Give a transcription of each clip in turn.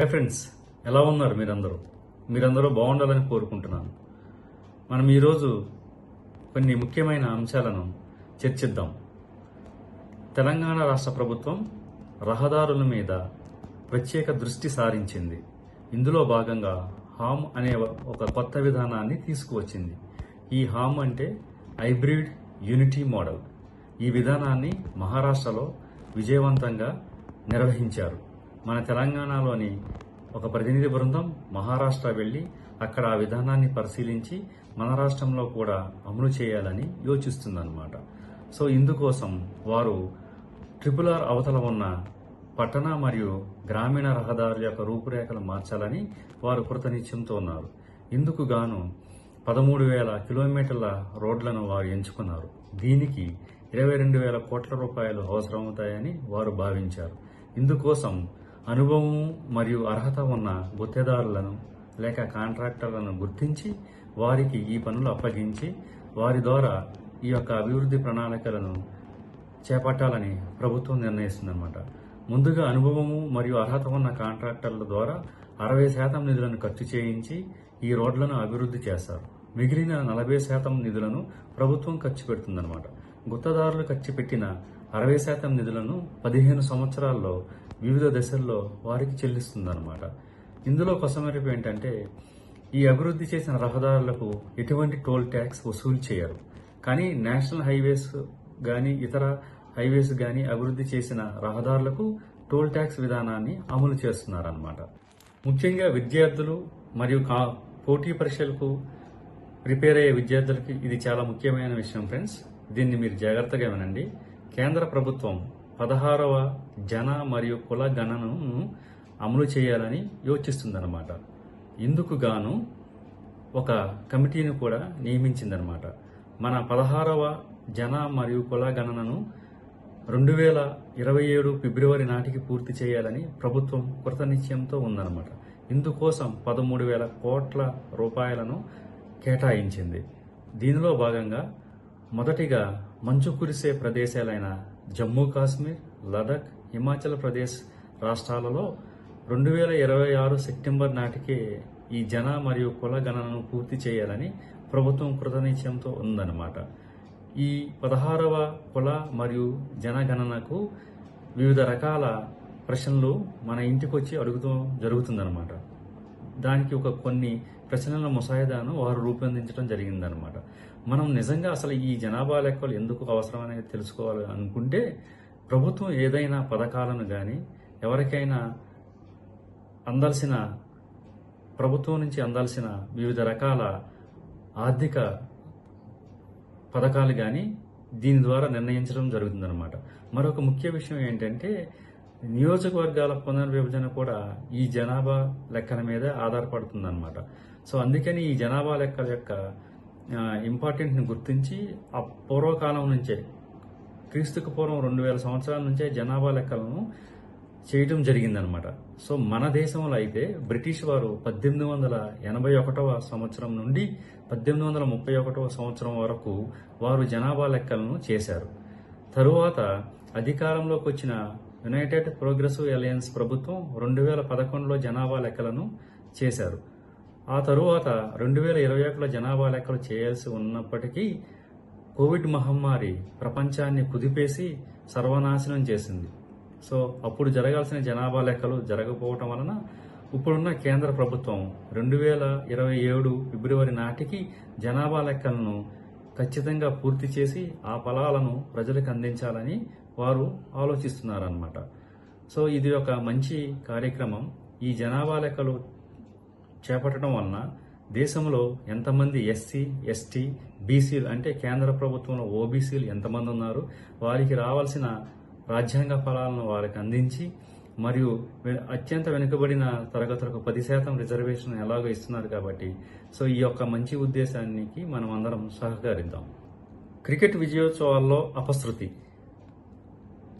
Hi friends, ఎలా ఉన్నారు మీరందరూ బాగుండాలని కోరుకుంటున్నాను. మనం ఈరోజు కొన్ని ముఖ్యమైన అంశాలను చర్చిద్దాం. తెలంగాణ రాష్ట్ర ప్రభుత్వం రహదారుల మీద ప్రత్యేక దృష్టి సారించింది. ఇందులో భాగంగా హామ్ అనే ఒక కొత్త విధానాన్ని తీసుకువచ్చింది. ఈ హామ్ అంటే హైబ్రిడ్ యూనిటీ మోడల్. ఈ విధానాన్ని మహారాష్ట్రలో విజయవంతంగా నిర్వహించారు. మన తెలంగాణలోని ఒక ప్రతినిధి బృందం మహారాష్ట్ర వెళ్లి అక్కడ ఆ విధానాన్ని పరిశీలించి మన రాష్ట్రంలో కూడా అమలు చేయాలని యోచిస్తుందన్నమాట. సో ఇందుకోసం వారు RRR అవతల ఉన్న పట్టణ మరియు గ్రామీణ రహదారుల యొక్క రూపురేఖలు మార్చాలని వారు కృతనిశ్చయంతో ఉన్నారు. ఇందుకు గాను 13,000 కిలోమీటర్ల రోడ్లను వారు ఎంచుకున్నారు. దీనికి 22,000 కోట్ల రూపాయలు అవసరమవుతాయని వారు భావించారు. ఇందుకోసం అనుభవం మరియు అర్హత ఉన్న గుత్తేదారులను లేక కాంట్రాక్టర్లను గుర్తించి వారికి ఈ పనులు అప్పగించి వారి ద్వారా ఈ యొక్క అభివృద్ధి ప్రణాళికలను చేపట్టాలని ప్రభుత్వం నిర్ణయిస్తుందన్నమాట. ముందుగా అనుభవము మరియు అర్హత ఉన్న కాంట్రాక్టర్ల ద్వారా 60% నిధులను ఖర్చు చేయించి ఈ రోడ్లను అభివృద్ధి చేస్తారు. మిగిలిన 40% నిధులను ప్రభుత్వం ఖర్చు పెడుతుందన్నమాట. గుత్తదారులు ఖర్చు పెట్టిన 60% నిధులను 15 సంవత్సరాల్లో వివిధ దశల్లో వారికి చెల్లిస్తుందన్నమాట. ఇందులో కొసమెరుపు ఏంటంటే ఈ అభివృద్ధి చేసిన రహదారులకు ఎటువంటి టోల్ ట్యాక్స్ వసూలు చేయరు. కానీ నేషనల్ హైవేస్ కానీ ఇతర హైవేస్ కానీ అభివృద్ధి చేసిన రహదారులకు టోల్ ట్యాక్స్ విధానాన్ని అమలు చేస్తున్నారన్నమాట. ముఖ్యంగా విద్యార్థులు మరియు పోటీ పరీక్షలకు ప్రిపేర్ అయ్యే విద్యార్థులకి ఇది చాలా ముఖ్యమైన విషయం ఫ్రెండ్స్. దీన్ని మీరు జాగ్రత్తగా వినండి. కేంద్ర ప్రభుత్వం 16వ జన మరియు కుల గణనను అమలు చేయాలని యోచిస్తుందన్నమాట. ఇందుకు గాను ఒక కమిటీని కూడా నియమించిందనమాట. మన 16వ జన మరియు కుల గణనను 2027 ఫిబ్రవరి నాటికి పూర్తి చేయాలని ప్రభుత్వం కృతనిశ్చయంతో ఉందన్నమాట. ఇందుకోసం 13,000 కోట్ల రూపాయలను కేటాయించింది. దీనిలో భాగంగా మొదటిగా మంచు కురిసే ప్రదేశాలైన జమ్మూ కాశ్మీర్, లదాఖ్, హిమాచల్ ప్రదేశ్ రాష్ట్రాలలో 2026 సెప్టెంబర్ నాటికే ఈ జన మరియు కుల గణనను పూర్తి చేయాలని ప్రభుత్వం కృతనిశ్చయంతో ఉందన్నమాట. ఈ 16వ కుల మరియు జనగణనకు వివిధ రకాల ప్రశ్నలు మన ఇంటికి వచ్చి అడుగుతూ జరుగుతుందన్నమాట. దానికి కొన్ని ప్రశ్నల ముసాయిదాను వారు రూపొందించడం జరిగిందనమాట. మనం నిజంగా అసలు ఈ జనాభా లెక్కలు ఎందుకు అవసరం అనేది తెలుసుకోవాలి అనుకుంటే ప్రభుత్వం ఏదైనా పథకాలను కానీ ఎవరికైనా ప్రభుత్వం నుంచి అందాల్సిన వివిధ రకాల ఆర్థిక పథకాలు కానీ దీని ద్వారా నిర్ణయించడం జరుగుతుందన్నమాట. మరొక ముఖ్య విషయం ఏంటంటే నియోజకవర్గాల పునర్విభజన కూడా ఈ జనాభా లెక్కల మీద ఆధారపడుతుందన్నమాట. సో అందుకని ఈ జనాభా లెక్కల యొక్క ఇంపార్టెంట్ని గుర్తించి ఆ పూర్వకాలం నుంచే క్రీస్తుకు పూర్వం 2000 సంవత్సరాల నుంచే జనాభా లెక్కలను చేయటం జరిగిందనమాట. సో మన దేశంలో అయితే బ్రిటిష్ వారు 1881వ సంవత్సరం నుండి 1831వ సంవత్సరం వరకు వారు జనాభా లెక్కలను చేశారు. తరువాత అధికారంలోకి వచ్చిన యునైటెడ్ ప్రోగ్రెసివ్ అలయన్స్ ప్రభుత్వం 2011లో జనాభా లెక్కలను చేశారు. ఆ తరువాత 2021లో జనాభా లెక్కలు చేయాల్సి ఉన్నప్పటికీ కోవిడ్ మహమ్మారి ప్రపంచాన్ని కుదిపేసి సర్వనాశనం చేసింది. సో అప్పుడు జరగాల్సిన జనాభా లెక్కలు జరగకపోవటం వలన ఇప్పుడున్న కేంద్ర ప్రభుత్వం 2027 ఫిబ్రవరి నాటికి జనాభా లెక్కలను ఖచ్చితంగా పూర్తి చేసి ఆ ఫలాలను ప్రజలకు అందించాలని వారు ఆలోచిస్తున్నారన్నమాట. సో ఇది ఒక మంచి కార్యక్రమం. ఈ జనాభా లెక్కలు చేపట్టడం వలన దేశంలో ఎంతమంది ఎస్సీ, ఎస్టీ, బీసీలు అంటే కేంద్ర ప్రభుత్వంలో ఓబీసీలు ఎంతమంది ఉన్నారు, వారికి రావాల్సిన రాజ్యాంగ ఫలాలను వారికి అందించి మరియు అత్యంత వెనుకబడిన తరగతులకు 10% రిజర్వేషన్ ఎలాగో ఇస్తున్నారు కాబట్టి సో ఈ యొక్క మంచి ఉద్దేశానికి మనం అందరం సహకరిద్దాం. క్రికెట్ విజయోత్సవాల్లో అపశృతి,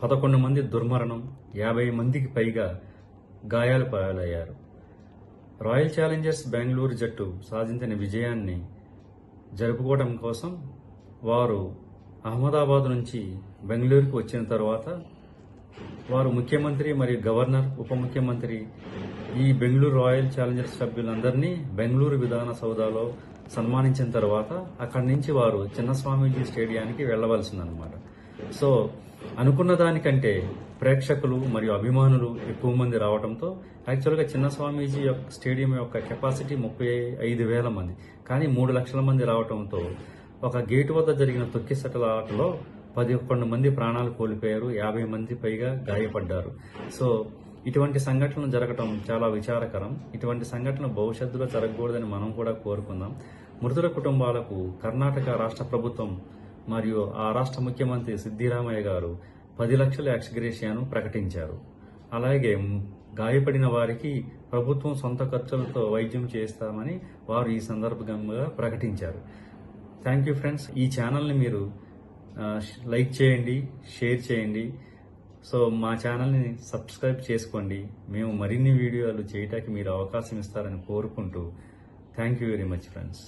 11 మంది దుర్మరణం, 50 మందికి పైగా గాయాలు పాలయ్యారు. రాయల్ ఛాలెంజర్స్ బెంగళూరు జట్టు సాధించిన విజయాన్ని జరుపుకోవడం కోసం వారు అహ్మదాబాద్ నుంచి బెంగళూరుకు వచ్చిన తర్వాత వారు ముఖ్యమంత్రి మరియు గవర్నర్, ఉప ముఖ్యమంత్రి ఈ బెంగళూరు రాయల్ ఛాలెంజర్స్ సభ్యులందరినీ బెంగళూరు విధాన సౌధాలో సన్మానించిన తర్వాత అక్కడి నుంచి వారు చిన్నస్వామీజీ స్టేడియానికి వెళ్లవలసిందనమాట. సో అనుకున్న దానికంటే ప్రేక్షకులు మరియు అభిమానులు ఎక్కువ మంది రావడంతో యాక్చువల్గా చిన్నస్వామీజీ యొక్క స్టేడియం యొక్క కెపాసిటీ 35,000 మంది, కానీ 3 లక్షల మంది రావడంతో ఒక గేటు వద్ద జరిగిన తొక్కిసట్టల ఆటలో 11 మంది ప్రాణాలు కోల్పోయారు, 50 మంది పైగా గాయపడ్డారు. సో ఇటువంటి సంఘటనలు జరగటం చాలా విచారకరం. ఇటువంటి సంఘటనలు భవిష్యత్తులో జరగకూడదని మనం కూడా కోరుకుందాం. మృతుల కుటుంబాలకు కర్ణాటక రాష్ట్ర ప్రభుత్వం మరియు ఆ రాష్ట్ర ముఖ్యమంత్రి సిద్దిరామయ్య గారు 10 లక్షల ఎక్స్గ్రేషియాను ప్రకటించారు. అలాగే గాయపడిన వారికి ప్రభుత్వం సొంత ఖర్చులతో వైద్యం చేస్తామని వారు ఈ సందర్భంగా ప్రకటించారు. Thank you friends. ఈ ఛానల్ని మీరు లైక్ చేయండి, షేర్ చేయండి. సో మా ఛానల్ని సబ్స్క్రైబ్ చేసుకోండి. మేము మరిన్ని వీడియోలు చేయటానికి మీరు అవకాశం ఇస్తారని కోరుకుంటూ thank you very much friends.